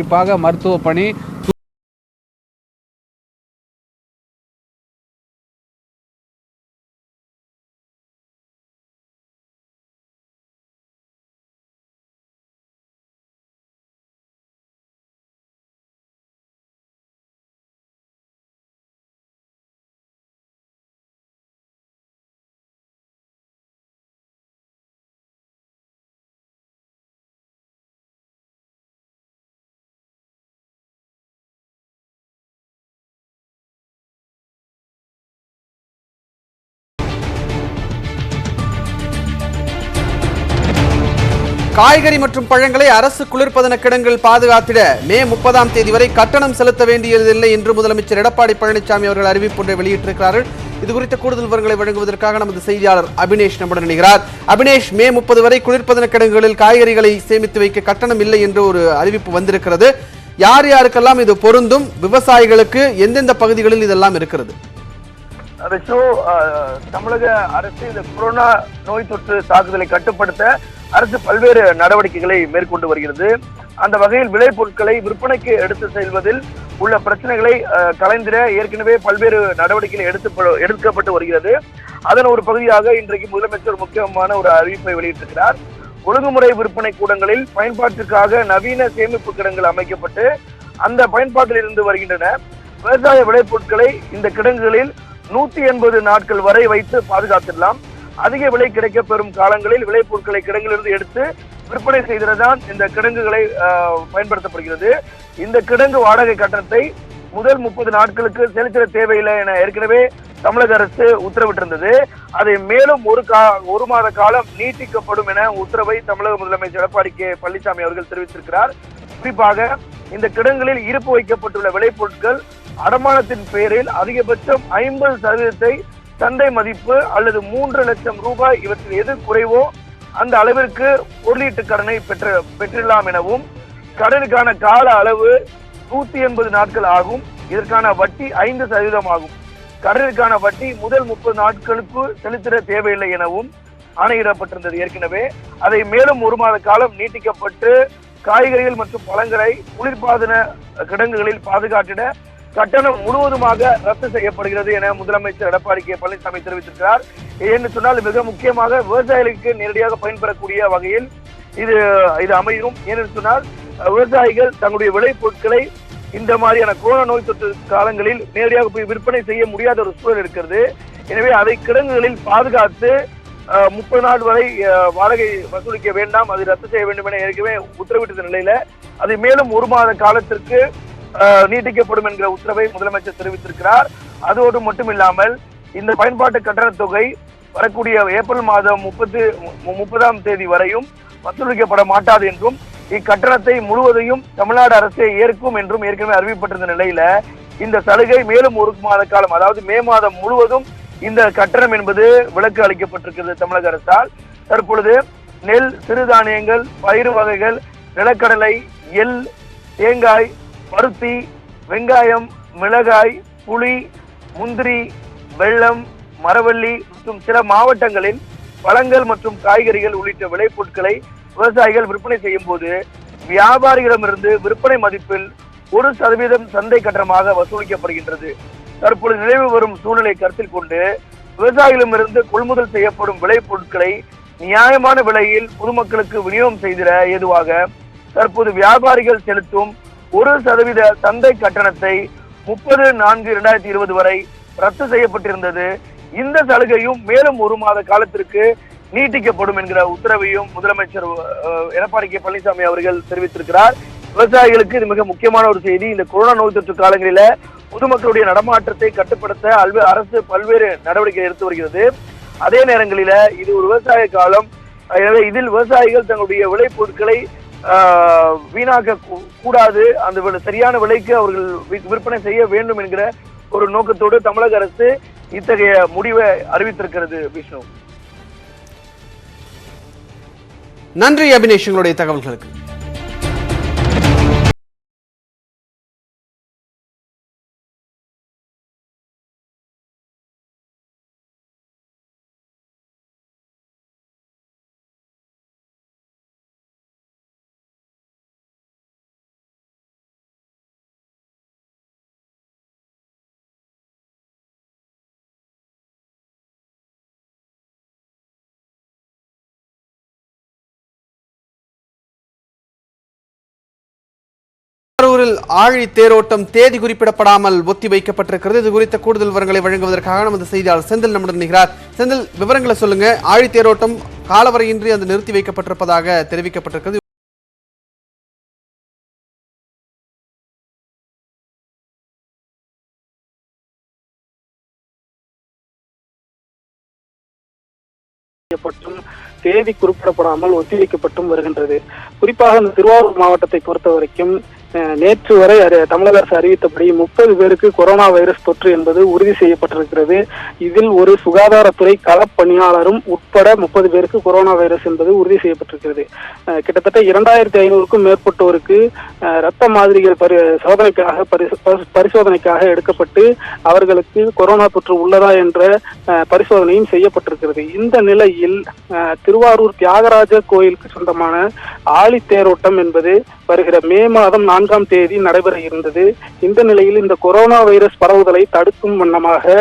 குறிப்பாக மருத்துவ பணி காய்கறி மற்றும் பழங்களை அரசு குளிர்பதன கிடங்கில் பாதுகாத்திட மே 30ஆம் தேதி வரை கட்டணம் செலுத்த வேண்டியதில்லை என்று முதலமைச்சர் எடப்பாடி பழனிசாமி அவர்கள் அறிவிப்பு வெளியிட்டிருக்கிறார்கள். இது குறித்த கூடுதல் விவரங்களை வழங்குவதற்காக நமது செய்தியாளர் அபினேஷ் நம்முடன் இணைகிறார். அபினேஷ், மே 30 வரை குளிர்பதன கிடங்குகளில் காய்கறிகளை சேமித்து வைக்க கட்டணம் இல்லை என்று ஒரு அறிவிப்பு வந்திருக்கிறது. யார் யாருக்கெல்லாம் இது பொருந்தும்? விவசாயிகளுக்கு எந்தெந்த பகுதிகளில் இதெல்லாம் இருக்கிறது? தமிழக அரசு இந்த கொரோனா நோய் தொற்று தாக்குதலை கட்டுப்படுத்த அரசு பல்வேறு நடவடிக்கைகளை மேற்கொண்டு வருகிறது. அந்த வகையில் விளைபொருட்களை விற்பனைக்கு எடுத்து செல்வதில் உள்ள பிரச்சனைகளை கலைந்திட ஏற்கனவே பல்வேறு நடவடிக்கைகள் எடுக்கப்பட்டு வருகிறது. அதன் ஒரு பகுதியாக இன்றைக்கு முதலமைச்சர் முக்கியமான ஒரு அறிவிப்பை வெளியிட்டிருக்கிறார். ஒழுங்குமுறை விற்பனை கூடங்களில் பயன்பாட்டிற்காக நவீன சேமிப்பு கிடங்குகள் அமைக்கப்பட்டு அந்த பயன்பாட்டில் இருந்து வருகின்றன. விவசாய விளைபொருட்களை இந்த கிடங்குகளில் 180 நாட்கள் வரை வைத்து பாதுகாத்திடலாம். அதிக விலை கிடைக்க பெறும் காலங்களில் விளைபொருட்களை கிடங்கிலிருந்து எடுத்து விற்பனை செய்வதுதான் இந்த கிடங்குகளை பயன்படுத்தப்படுகிறது. இந்த கிடங்கு வாடகை கட்டணத்தை முதல் 30 நாட்களுக்கு செலுத்த தேவையில்லை என ஏற்கனவே தமிழக அரசு உத்தரவிட்டிருந்தது. அதை மேலும் ஒரு மாத காலம் நீட்டிக்கப்படும் என உத்தரவை தமிழக முதலமைச்சர் எடப்பாடி பழனிசாமி அவர்கள் தெரிவித்திருக்கிறார். குறிப்பாக இந்த கிடங்குகளில் இருப்பு வைக்கப்பட்டுள்ள விளைபொருட்கள் அடமானத்தின் பேரில் அதிகபட்சம் 50% சந்தை மதிப்பு அல்லது 3 லட்சம் ரூபாய் இவற்றில் எது குறைவோ அந்த அளவிற்கு பொருளீட்டு கடனை பெற்றிடலாம் எனவும், கடனுக்கான கால அளவு 180 நாட்கள் ஆகும். இதற்கான வட்டி 5% ஆகும். கடனுக்கான வட்டி முதல் 30 நாட்களுக்கு செலுத்திட தேவையில்லை எனவும் ஆணையிடப்பட்டிருந்தது ஏற்கனவே. அதை மேலும் ஒரு மாத காலம் நீட்டிக்கப்பட்டு காய்கறிகள் மற்றும் பழங்களை குளிர்பாதன கிடங்குகளில் பாதுகாத்திட கட்டணம் முழுவதுமாக ரத்து செய்யப்படுகிறது என முதலமைச்சர் எடப்பாடி பழனிசாமி தெரிவித்திருக்கிறார். என்று சொன்னால் மிக முக்கியமாக விவசாயிகளுக்கு நேரடியாக பயன்பெறக்கூடிய வகையில் இது அமையும். ஏன்னு சொன்னால் விவசாயிகள் தங்களுடைய விளைபொருட்களை இந்த மாதிரியான கொரோனா நோய் தொற்று காலங்களில் நேரடியாக போய் விற்பனை செய்ய முடியாத ஒரு சூழல் இருக்கிறது. எனவே அதை கிடங்குகளில் பாதுகாத்து 30 நாள் வரை வாடகை வசூலிக்க வேண்டாம், அது ரத்து செய்ய வேண்டும் என ஏற்கனவே உத்தரவிட்ட நிலையில அது மேலும் ஒரு மாத காலத்திற்கு நீட்டிக்கப்படும் என்கிற உத்தரவை முதலமைச்சர் தெரிவித்திருக்கிறார். அதோடு மட்டுமில்லாமல் இந்த பயன்பாட்டு கட்டண தொகை வரக்கூடிய ஏப்ரல் மாதம் 30ஆம் தேதி வரையும் வசூலிக்கப்பட மாட்டாது என்றும், இக்கட்டணத்தை முழுவதையும் தமிழ்நாடு அரசே ஏற்கும் என்றும் ஏற்கனவே அறிவிக்கப்பட்டிருந்த நிலையில இந்த சலுகை மேலும் ஒரு மாத காலம், அதாவது மே மாதம் முழுவதும் இந்த கட்டணம் என்பது விலக்கு அளிக்கப்பட்டிருக்கிறது தமிழக அரசால். தற்பொழுது நெல், சிறுதானியங்கள், பயிறு வகைகள், நிலக்கடலை, எள், தேங்காய், பருத்தி, வெங்காயம், மிளகாய், புளி, முந்திரி, வெல்லம், மரவள்ளி மற்றும் சில மாவட்டங்களில் பழங்கள் மற்றும் காய்கறிகள் உள்ளிட்ட விளைபொருட்களை விவசாயிகள் விற்பனை செய்யும் போது வியாபாரிகளிடமிருந்து விற்பனை மதிப்பில் 1% சந்தை கட்டணமாக வசூலிக்கப்படுகின்றது. தற்பொழுது நிலவி வரும் சூழ்நிலை கருத்தில் கொண்டு விவசாயிகளிடமிருந்து கொள்முதல் செய்யப்படும் விளைபொருட்களை நியாயமான விலையில் பொதுமக்களுக்கு விநியோகம் செய்திட ஏதுவாக தற்போது வியாபாரிகள் செலுத்தும் 1% சந்தை கட்டணத்தை 30/4/2020 வரை ரத்து செய்யப்பட்டிருந்தது. இந்த சலுகையும் மேலும் ஒரு மாத காலத்திற்கு நீட்டிக்கப்படும் என்கிற உத்தரவையும் முதலமைச்சர் எடப்பாடி பழனிசாமி அவர்கள் தெரிவித்திருக்கிறார். விவசாயிகளுக்கு இது மிக முக்கியமான ஒரு செய்தி. இந்த கொரோனா நோய் தொற்று காலங்களில பொதுமக்களுடைய நடமாட்டத்தை கட்டுப்படுத்த அரசு பல்வேறு நடவடிக்கை எடுத்து வருகிறது. அதே நேரங்களில இது ஒரு விவசாய காலம். எனவே இதில் விவசாயிகள் தங்களுடைய விளைபொருட்களை வீணாக்க கூடாது, அந்த சரியான விலைக்கு அவர்கள் விற்பனை செய்ய வேண்டும் என்கிற ஒரு நோக்கத்தோடு தமிழக அரசு இத்தகைய முடிவை அறிவித்திருக்கிறது. விஷ்ணு, நன்றி அபினேஷ், உங்களுடைய தகவல்களுக்கு. திருவாரூரில் ஆழி தேரோட்டம் தேதி குறிப்பிடப்படாமல் ஒத்தி வைக்கப்பட்டிருக்கிறது. இது குறித்த கூடுதல் விவரங்களை வழங்குவதற்காக நமது செய்தியாளர் செந்தில் நம்முடன் இணைகிறார். செந்தில், விவரங்களை சொல்லுங்க. ஆழி தேரோட்டம் காலவரையின்றி அது நிறுத்தி வைக்கப்பட்டிருப்பதாக தெரிவிக்கப்பட்டிருக்கிறது. தேதி குறிப்பிடப்படாமல் ஒத்திவைக்கப்பட்டும் வருகின்றது. குறிப்பாக இந்த திருவாரூர் மாவட்டத்தை பொறுத்த வரைக்கும் நேற்று வரை தமிழக அரசு அறிவித்தபடி 30 பேருக்கு கொரோனா வைரஸ் தொற்று என்பது உறுதி செய்யப்பட்டிருக்கிறது. இதில் ஒரு சுகாதாரத்துறை களப்பணியாளரும் உட்பட 30 பேருக்கு கொரோனா வைரஸ் என்பது உறுதி செய்யப்பட்டிருக்கிறது. கிட்டத்தட்ட 2500க்கும் மேற்பட்டோருக்கு இரத்த மாதிரிகள் பரிசோதனைக்காக எடுக்கப்பட்டு அவர்களுக்கு கொரோனா தொற்று உள்ளதா என்ற பரிசோதனையும் செய்யப்பட்டிருக்கிறது. இந்த நிலையில் திருவாரூர் தியாகராஜர் கோயிலுக்கு சொந்தமான ஆழி தேரோட்டம் என்பது வருகிற மே மாதம் 4ஆம் தேதி நடைபெற இருந்தது. இந்த நிலையில் இந்த கொரோனா வைரஸ் பரவுதலை தடுக்கும் வண்ணமாக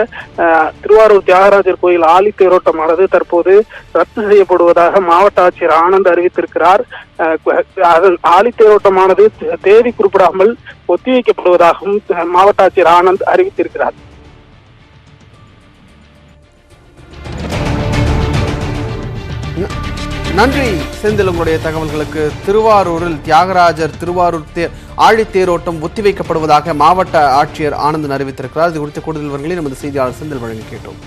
திருவாரூர் தியாகராஜர் கோயில் ஆழி தேரோட்டமானது தற்போது ரத்து செய்யப்படுவதாக மாவட்ட ஆட்சியர் ஆனந்த் அறிவித்திருக்கிறார். ஆழி தேரோட்டமானது தேதி குறிப்பிடாமல் ஒத்திவைக்கப்படுவதாகவும் மாவட்ட ஆட்சியர் ஆனந்த் அறிவித்திருக்கிறார். நன்றி செந்தில், உங்களுடைய தகவல்களுக்கு. திருவாரூரில் தியாகராஜர் ஆழி தேரோட்டம் ஒத்திவைக்கப்படுவதாக மாவட்ட ஆட்சியர் ஆனந்தன் அறிவித்திருக்கிறார். இது குறித்த கூடுதல் விவரங்களை நமது செய்தியாளர் செந்தில் வழங்கி கேட்டோம்.